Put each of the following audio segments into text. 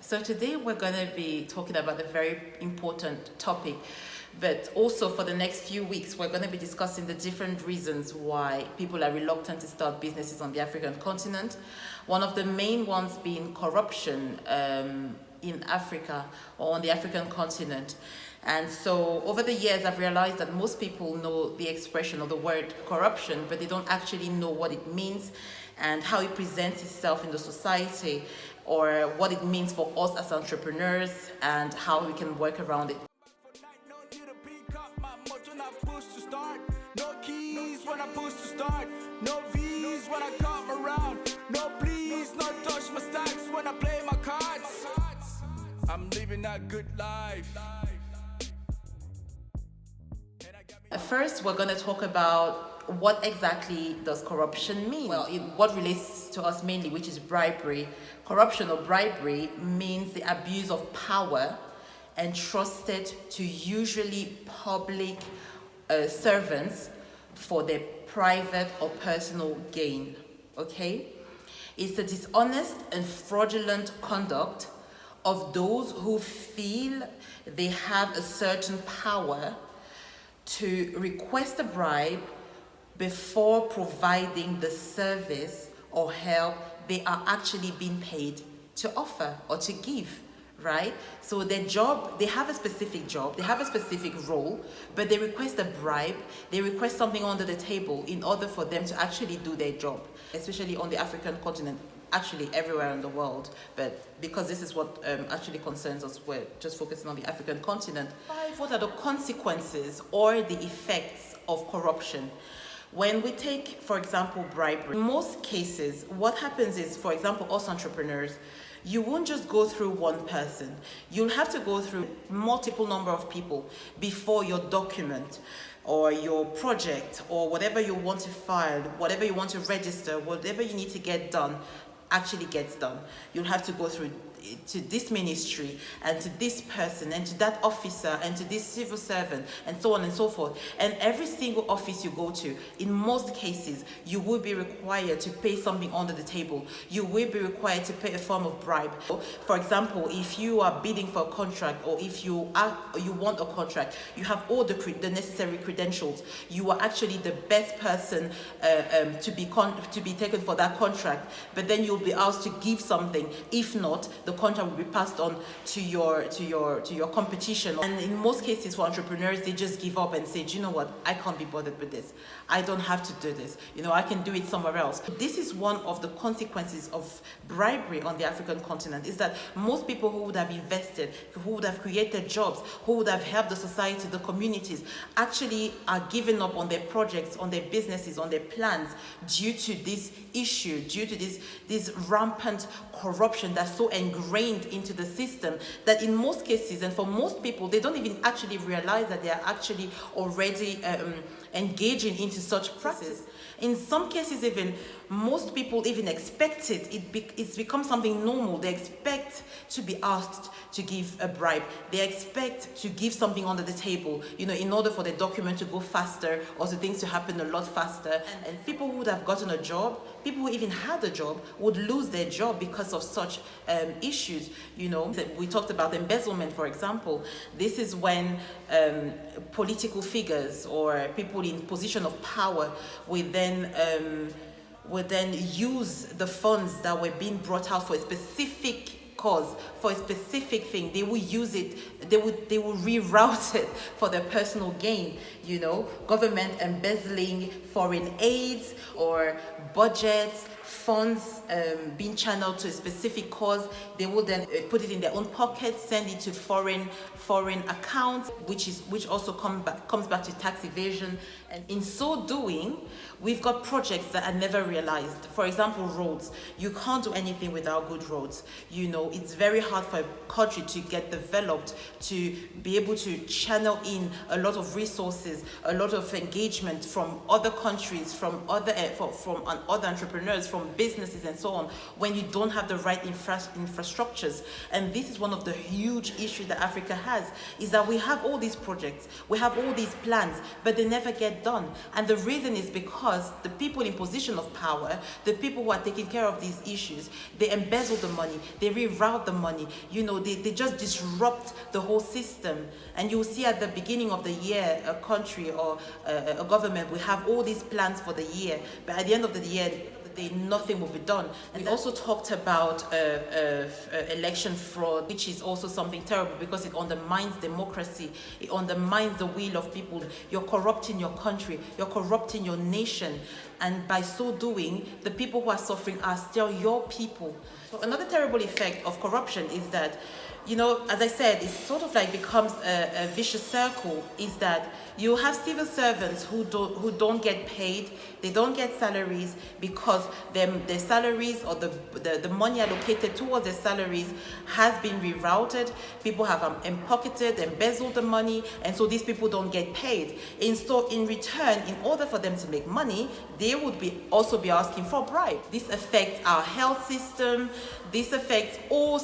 So today we're going to be talking about a very important topic, but also for the next few weeks we're going to be discussing the different reasons why people are reluctant to start businesses on the African continent. One of the main ones being corruption in Africa or on the African continent. And so over the years, I've realized that most people know the expression or the word corruption, but they don't actually know what it means and how it presents itself in the society, or what it means for us as entrepreneurs and how we can work around it. No keys when I push to start. No V's when I come around. No please, no touch my stacks when I play my cards. I'm living that good life. First, we're going to talk about what exactly does corruption mean. Well, what relates to us mainly, which is bribery. Corruption or bribery means the abuse of power entrusted to usually public servants for their private or personal gain. Okay? It's the dishonest and fraudulent conduct of those who feel they have a certain power to request a bribe before providing the service or help they are actually being paid to offer or to give, right? So their job, they have a specific job, they have a specific role, but they request a bribe, they request something under the table in order for them to actually do their job, especially on the African continent, actually everywhere in the world, but because this is what actually concerns us, we're just focusing on the African continent. What are the consequences or the effects of corruption? When we take, for example, bribery, in most cases, what happens is, for example, us entrepreneurs, you won't just go through one person. You'll have to go through multiple number of people before your document or your project or whatever you want to file, whatever you want to register, whatever you need to get done actually gets done. You'll have to go through to this ministry and to this person and to that officer and to this civil servant and so on and so forth. And every single office you go to, in most cases, you will be required to pay something under the table. You will be required to pay a form of bribe. For example, if you are bidding for a contract or if you want a contract, you have all the necessary credentials. You are actually the best person to be taken for that contract, but then you'll be asked to give something. If not, the contract will be passed on to your competition. And in most cases for entrepreneurs, they just give up and say, do you know what, I can't be bothered with this. I don't have to do this. I can do it somewhere else. This is one of the consequences of bribery on the African continent, is that most people who would have invested, who would have created jobs, who would have helped the society, the communities, actually are giving up on their projects, on their businesses, on their plans due to this issue, due to this rampant corruption that's so ingrained into the system that in most cases and for most people, they don't even actually realize that they are actually already engaging into such practice. In some cases, even most people even expect it. It's become something normal. They expect to be asked to give a bribe. They expect to give something under the table, in order for the document to go faster or for things to happen a lot faster. And people who would have gotten a job, people who even had a job, would lose their job because of such issues. We talked about embezzlement, for example. This is when political figures or people in position of power would then use the funds that were being brought out for a specific cause, for a specific thing. They will use it, they will reroute it for their personal gain. Government embezzling foreign aids or budgets, funds being channeled to a specific cause. They will then put it in their own pockets, send it to foreign accounts, which also comes back to tax evasion. And in so doing, we've got projects that are never realized. For example, roads. You can't do anything without good roads. It's very hard for a country to get developed, to be able to channel in a lot of resources, a lot of engagement from other countries, from other entrepreneurs, from businesses and so on, when you don't have the right infrastructures. And this is one of the huge issues that Africa has, is that we have all these projects, we have all these plans, but they never get done. And the reason is because the people in position of power, the people who are taking care of these issues, they embezzle the money, they rewrite reroute the money. They just disrupt the whole system. And you'll see at the beginning of the year, a country or a government will have all these plans for the year, but at the end of the year, nothing will be done. And we also talked about election fraud, which is also something terrible because it undermines democracy. It undermines the will of people. You're corrupting your country. You're corrupting your nation. And by so doing, the people who are suffering are still your people. So another terrible effect of corruption is that, as I said, it sort of like becomes a vicious circle, is that you have civil servants who don't get paid. They don't get salaries because their salaries or the money allocated towards their salaries has been rerouted. People have pocketed, embezzled the money, and so these people don't get paid. And so in return, in order for them to make money, they would also be asking for bribe. This affects our health system. This affects all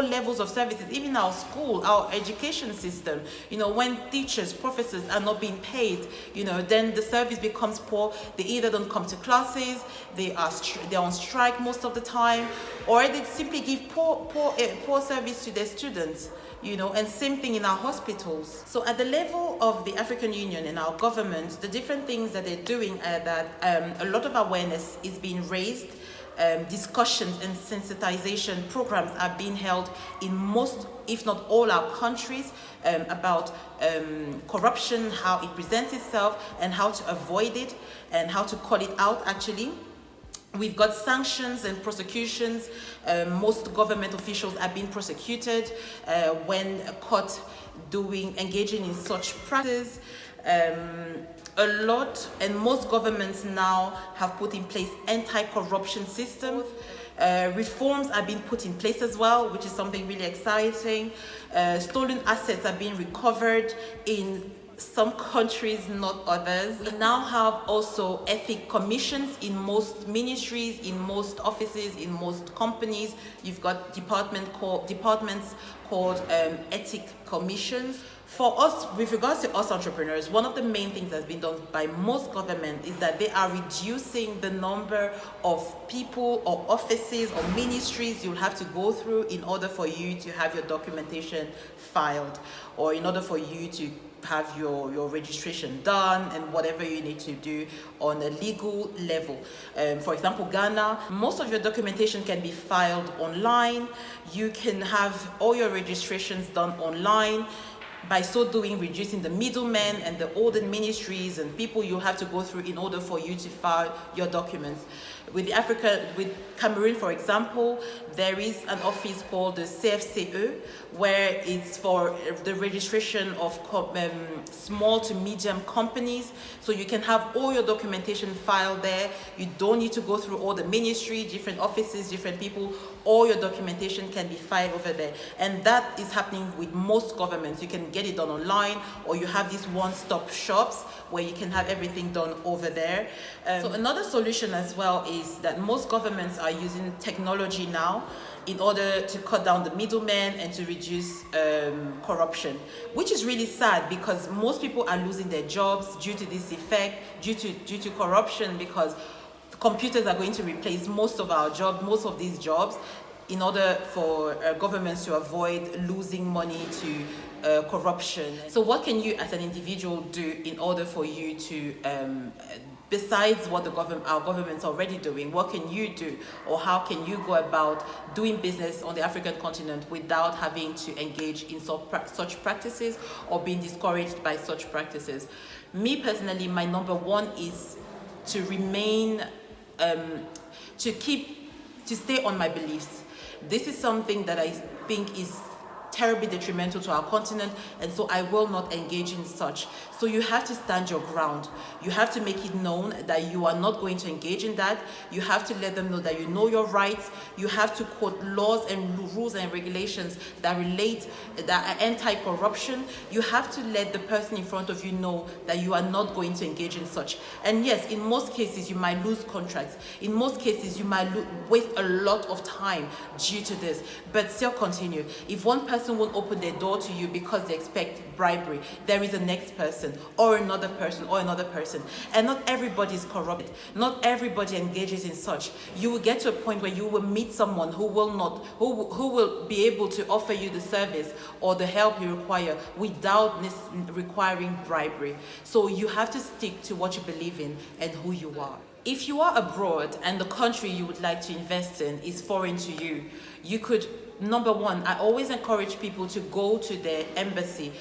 levels of services, even our school, our education system. When teachers, professors are not being paid, then the service becomes poor. They either don't come to classes, they're on strike most of the time, or they simply give poor service to their students. And same thing in our hospitals. So at the level of the African Union and our governments, the different things that they're doing are that a lot of awareness is being raised. Discussions and sensitization programs are being held in most, if not all, our countries about corruption, how it presents itself, and how to avoid it, and how to call it out, actually. We've got sanctions and prosecutions. Most government officials are being prosecuted when caught engaging in such practice. A lot and most governments now have put in place anti-corruption systems. Reforms are being put in place as well, which is something really exciting. Stolen assets are being recovered in some countries, not others. We now have also ethic commissions in most ministries, in most offices, in most companies. You've got departments called ethic commissions. For us, with regards to us entrepreneurs, one of the main things that's been done by most governments is that they are reducing the number of people or offices or ministries you'll have to go through in order for you to have your documentation filed, or in order for you to have your registration done and whatever you need to do on a legal level. For example, Ghana, most of your documentation can be filed online. You can have all your registrations done online. By so doing, reducing the middlemen and the older ministries and people you have to go through in order for you to file your documents. With Cameroon, for example, there is an office called the CFCE, where it's for the registration of small to medium companies. So you can have all your documentation filed there. You don't need to go through all the ministry, different offices, different people. All your documentation can be filed over there. And that is happening with most governments. You can get it done online, or you have these one-stop shops where you can have everything done over there. So another solution as well is that most governments are using technology now in order to cut down the middlemen and to reduce corruption, which is really sad because most people are losing their jobs due to this effect, due to corruption, because computers are going to replace most of these jobs in order for governments to avoid losing money to corruption. So what can you as an individual do in order for you to, besides what our government's already doing, what can you do, or how can you go about doing business on the African continent without having to engage in such practices or being discouraged by such practices? Me personally, my number one is to remain, to stay on my beliefs. This is something that I think is terribly detrimental to our continent, and so I will not engage in such. So you have to stand your ground. You have to make it known that you are not going to engage in that. You have to let them know that you know your rights. You have to quote laws and rules and regulations that are anti-corruption. You have to let the person in front of you know that you are not going to engage in such. And yes, in most cases you might lose contracts. In most cases you might waste a lot of time due to this, but still continue. If one person person won't open their door to you because they expect bribery. There is a next person or another person or another person. And not everybody is corrupt. Not everybody engages in such. You will get to a point where you will meet someone who will be able to offer you the service or the help you require without requiring bribery. So you have to stick to what you believe in and who you are. If you are abroad and the country you would like to invest in is foreign to you, you could, number one, I always encourage people to go to their embassy.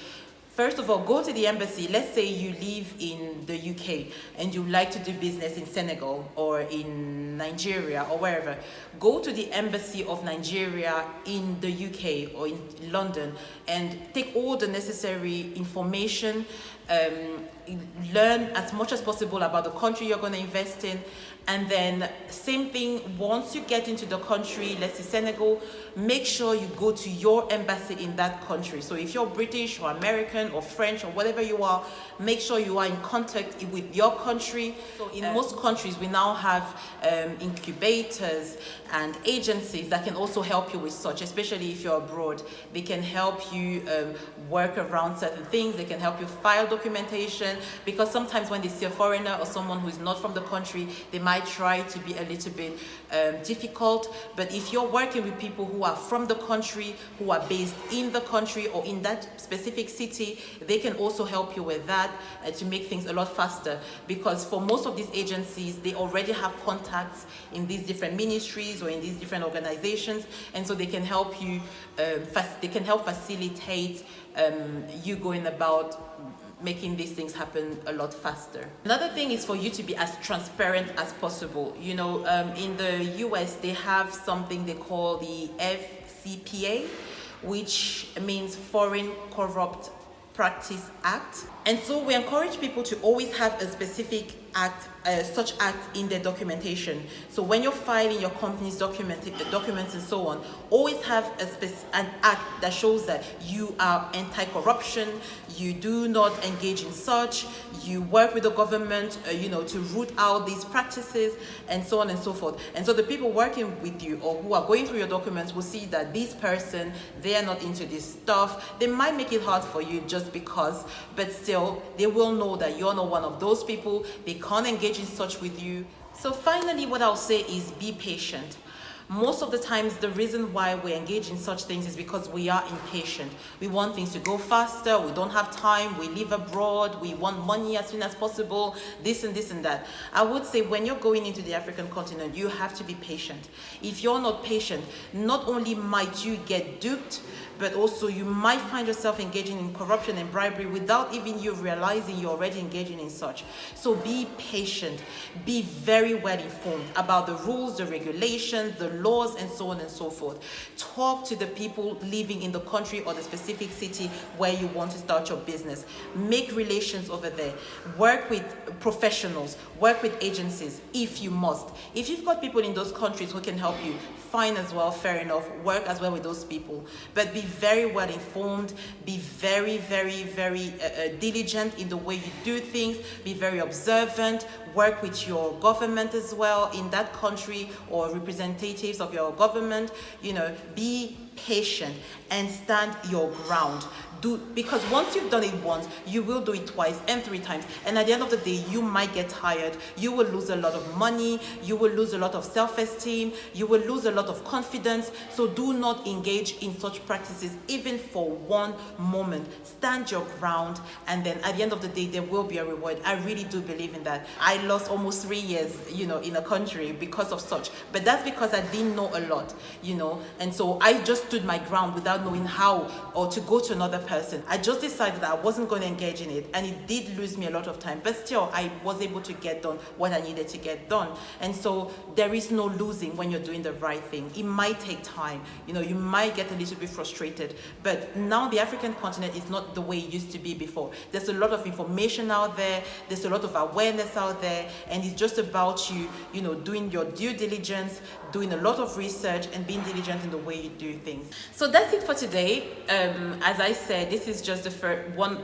First of all, go to the embassy. Let's say you live in the UK and you like to do business in Senegal or in Nigeria or wherever. Go to the embassy of Nigeria in the UK or in London and take all the necessary information, learn as much as possible about the country you're going to invest in. And then same thing, once you get into the country, let's say Senegal, make sure you go to your embassy in that country. So if you're British or American or French or whatever you are, make sure you are in contact with your country. So in most countries, we now have incubators and agencies that can also help you with such, especially if you're abroad. They can help you work around certain things. They can help you file documentation, because sometimes when they see a foreigner or someone who is not from the country, they might try to be a little bit difficult. But if you're working with people who are from the country, who are based in the country or in that specific city, they can also help you with that to make things a lot faster. Because for most of these agencies, they already have contacts in these different ministries or in these different organizations, and so they can help you, they can help facilitate you going about making these things happen a lot faster. Another thing is for you to be as transparent as possible. You know, in the US, they have something they call the FCPA, which means Foreign Corrupt Practice Act. And so we encourage people to always have a specific act, such act in their documentation. So when you're filing your company's documents and so on, always have an act that shows that you are anti-corruption, you do not engage in such, you work with the government, to root out these practices, and so on and so forth. And so the people working with you or who are going through your documents will see that this person, they are not into this stuff. They might make it hard for you just because, but still, they will know that you're not one of those people. They can't engage in such with you. So finally, what I'll say is be patient. Most of the times, the reason why we engage in such things is because we are impatient. We want things to go faster. We don't have time. We live abroad. We want money as soon as possible. This and this and that. I would say when you're going into the African continent, you have to be patient. If you're not patient, not only might you get duped, but also you might find yourself engaging in corruption and bribery without even you realizing you're already engaging in such. So be patient. Be very well informed about the rules, the regulations, the laws, and so on and so forth. Talk to the people living in the country or the specific city where you want to start your business. Make relations over there. Work with professionals. Work with agencies if you must. If you've got people in those countries who can help you, fine as well, fair enough. Work as well with those people. But be very well informed. Be very, very, very diligent in the way you do things. Be very observant. Work with your government as well in that country or representatives of your government. Be patient and stand your ground. Because once you've done it once, you will do it twice and 3 times. And at the end of the day, you might get tired. You will lose a lot of money. You will lose a lot of self-esteem. You will lose a lot of confidence. So do not engage in such practices, even for one moment. Stand your ground. And then at the end of the day, there will be a reward. I really do believe in that. I lost almost 3 years, in a country because of such. But that's because I didn't know a lot, And so I just stood my ground without knowing how or to go to another person. I just decided that I wasn't going to engage in it, and it did lose me a lot of time, but still I was able to get done what I needed to get done. And so there is no losing when you're doing the right thing. It might take time, you might get a little bit frustrated, but now the African continent is not the way it used to be before. There's a lot of information out there, there's a lot of awareness out there, and it's just about you, doing your due diligence, doing a lot of research, and being diligent in the way you do things. So that's it for today. As I said, said, this is just the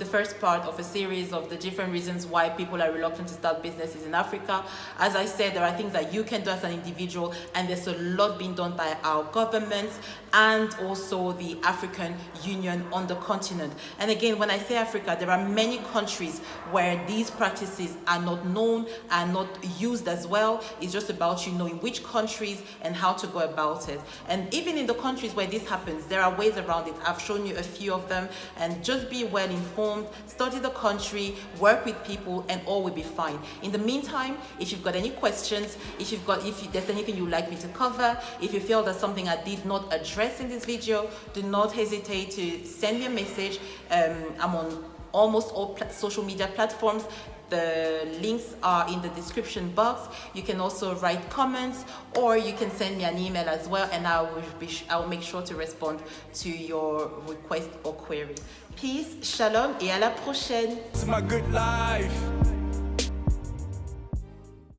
first part of a series of the different reasons why people are reluctant to start businesses in Africa. As I said, there are things that you can do as an individual, and there's a lot being done by our governments and also the African Union on the continent. And again, when I say Africa, there are many countries where these practices are not known, are not used as well. It's just about you knowing which countries and how to go about it. And even in the countries where this happens, there are ways around it. I've shown you a few of them, and just be well informed, study the country, work with people, and all will be fine. In the meantime, if you've got any questions, if there's anything you'd like me to cover, if you feel there's something I did not address in this video, do not hesitate to send me a message. I'm on almost all social media platforms. The links are in the description box. You can also write comments, or you can send me an email as well, and I will make sure to respond to your request or query. Peace, shalom, et à la prochaine. It's my good life.